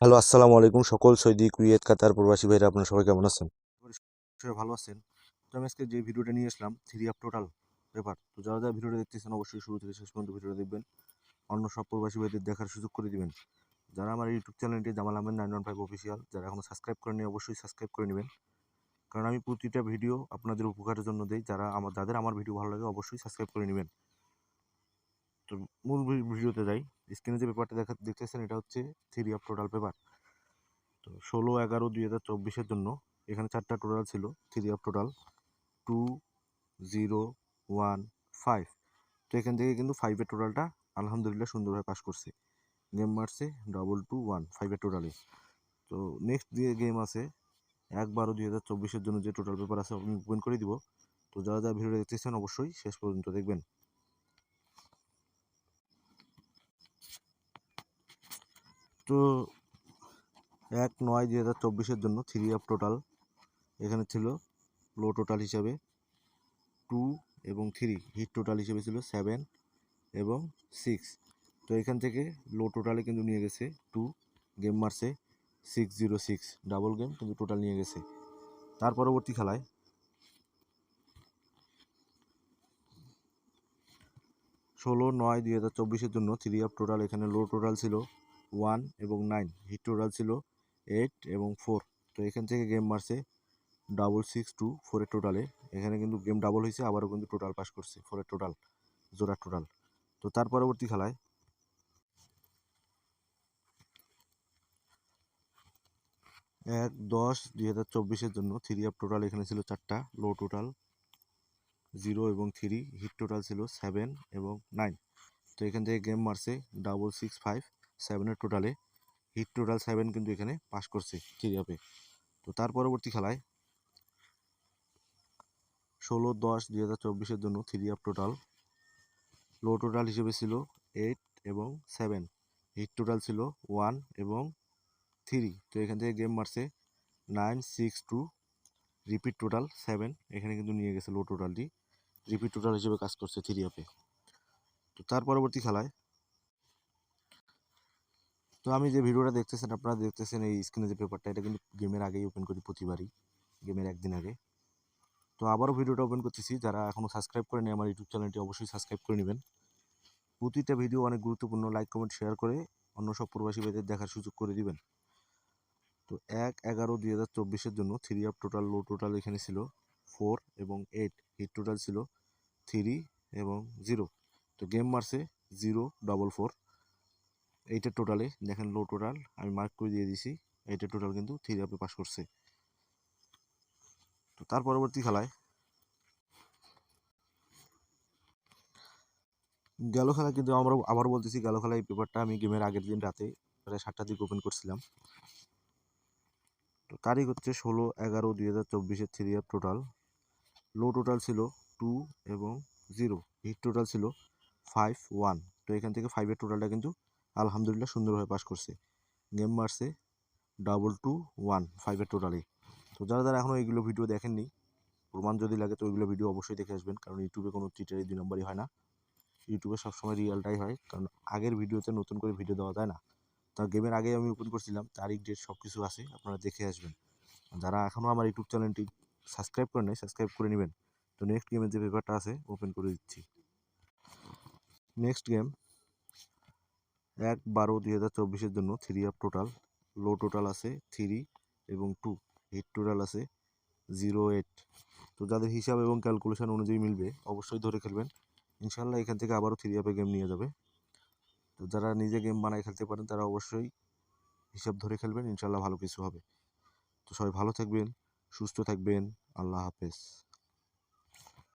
Hello, আসসালামু আলাইকুম সকল সৌদি, কুয়েত, কাতার প্রবাসী ভাইরা, আপনারা সবাই কেমন আছেন? সবাই ভালো আছেন। তো আমি আজকে যে ভিডিওটা নিয়ে আসলাম, থ্রি আপ টোটাল পেপার। তো যারা ভিডিওটা দেখতেছেন অবশ্যই শুরু থেকে শেষ পর্যন্ত ভিডিওটা দেখবেন, অন্য সব প্রবাসী ভাইদের দেখার সুযোগ করে দিবেন। যারা আমার ইউটিউব চ্যানেলটি জামাল আহমেদ 915 অফিসিয়াল, যারা এখনো সাবস্ক্রাইব করেনি অবশ্যই সাবস্ক্রাইব করে নেবেন, কারণ আমি প্রতিটা ভিডিও আপনাদের উপকারের জন্য দিই। যাদের আমার ভিডিও ভালো লাগে অবশ্যই সাবস্ক্রাইব করে নেবেন। তো মূল ভিডিওতে যাই। স্ক্রিনে যে পেপারটা দেখতেছেন এটা হচ্ছে থ্রি আপ টোটাল পেপার। তো 16/11/2024 জন্য এখানে 4টা টোটাল ছিল। Three up total 2015। তো এখান থেকে কিন্তু 5-এর টোটালটা আলহামদুলিল্লাহ সুন্দরভাবে পাস করছে। গেম মারছে 221 5-এর টোটালে। তো নেক্সট যে গেম আছে 1/12/2024 জন্য যে টোটাল পেপার আছে আমি ওপেন করে দিব। তো যারা ভিডিওটা দেখতেছেন অবশ্যই শেষ পর্যন্ত দেখবেন। তো 1/9/2024 জন্য থ্রি আপ টোটাল এখানে ছিল লো টোটাল হিসাবে 2 এবং 3, হিট টোটাল হিসেবে ছিল 7 এবং 6। তো এখান থেকে লো টোটালে কিন্তু নিয়ে গেছে 2, গেম মারছে 606, ডাবল গেম কিন্তু টোটাল নিয়ে গেছে। তার পরবর্তী খেলায় 16/9/2024 জন্য থ্রি আপ টোটাল এখানে লো টোটাল ছিল 1 এবং 9, হিট টোটাল ছিল 8 এবং 4। তো এখান থেকে গেম মারছে 662 4-এর টোটালে। এখানে কিন্তু গেম ডাবল হয়েছে, আবারও কিন্তু টোটাল পাস করছে 4-এর টোটাল, জোড়ার টোটাল। তো তার পরবর্তী খেলায় 1/10/2024 জন্য থ্রি আপ টোটাল এখানে ছিল 4টা, লো টোটাল 0 এবং 3, হিট টোটাল ছিল 7 এবং 9। তো এখান থেকে গেম মারছে 665 7-এর টোটালে, হিট টোটাল 7 কিন্তু এখানে পাস করছে থ্রি আপে। তো তার পরবর্তী খেলায় 16/10/2024 জন্য থ্রি আপ টোটাল লো টোটাল হিসেবে ছিল 8 এবং 7, হিট টোটাল ছিল 1 এবং 3। তো এখান থেকে গেম মারছে 962, রিপিট টোটাল 7, এখানে কিন্তু নিয়ে গেছে লো টোটালটি, রিপিট টোটাল হিসেবে কাজ করছে থ্রি আপে। তো তার পরবর্তী খেলায়, তো আমি যে ভিডিওটা দেখতেছেন, আপনারা দেখতেছেন এই স্ক্রিনে যে পেপারটা, এটা কিন্তু গেমের আগেই ওপেন করি প্রতিবারই, গেমের একদিন আগে। তো আবারও ভিডিওটা ওপেন করতেছি, যারা এখনও সাবস্ক্রাইব করেনি আমার ইউটিউব চ্যানেলটি অবশ্যই সাবস্ক্রাইব করে নেবেন। প্রতিটা ভিডিও অনেক গুরুত্বপূর্ণ, লাইক কমেন্ট শেয়ার করে অন্য সব প্রবাসী ভাইদের দেখার সুযোগ করে দিবেন। তো 1/11/2024 জন্য থ্রি আপ টোটাল লো টোটাল এখানে ছিল 4 এবং 8, হিট টোটাল ছিল 3 এবং 0। তো গেম মারছে 044, এইটার টোটালে দেখেন লো টোটাল আমি মার্ক করে দিয়ে দিছি, এইটার টোটাল কিন্তু থ্রি আপে পাস করছে। তো তার পরবর্তী খেলায় কিন্তু আমরা আবার বলতেছি, গেল খেলায় এই পেপারটা আমি গেমের আগের দিন রাতে প্রায় 7টার দিকে ওপেন করছিলাম। তো তারিখ হচ্ছে 16/11/2024 থ্রি আপ টোটাল, লো টোটাল ছিল 2 এবং 0, হিট টোটাল ছিল 51। তো এখান থেকে 5-এর টোটালটা কিন্তু আলহামদুলিল্লাহ সুন্দরভাবে পাস করছে। গেম মারছে 221 5-এর টোটালে। তো যারা এখনও এইগুলো ভিডিও দেখেননি, প্রমাণ যদি লাগে তো ওইগুলো ভিডিও অবশ্যই দেখে আসবেন, কারণ ইউটিউবে কোনো চিটারি 2 নম্বরই হয় না। ইউটিউবে সবসময় রিয়েলটাই হয়, কারণ আগের ভিডিওতে নতুন করে ভিডিও দেওয়া যায় না। তা গেমের আগে আমি ওপেন করছিলাম, তারিখ ডেট সব কিছু আছে, আপনারা দেখে আসবেন। যারা এখনও আমার ইউটিউব চ্যানেলটি সাবস্ক্রাইব করে নেয় সাবস্ক্রাইব করে নেবেন। তো নেক্সট গেমের যে পেপারটা আছে ওপেন করে দিচ্ছি। নেক্সট গেম 1/12/2024 জন্য থ্রি আপ টোটাল, লো টোটাল আছে 3 এবং 2, হিট টোটাল আছে 08। তো যাদের হিসাব এবং ক্যালকুলেশন অনুযায়ী মিলবে অবশ্যই ধরে খেলবেন, ইনশাল্লাহ এখান থেকে আবারও থ্রি আপে গেম নিয়ে যাবে। তো যারা নিজে গেম বানায় খেলতে পারেন তারা অবশ্যই হিসাব ধরে খেলবেন, ইনশাল্লাহ ভালো কিছু হবে। তো সবাই ভালো থাকবেন, সুস্থ থাকবেন, আল্লাহ হাফেজ।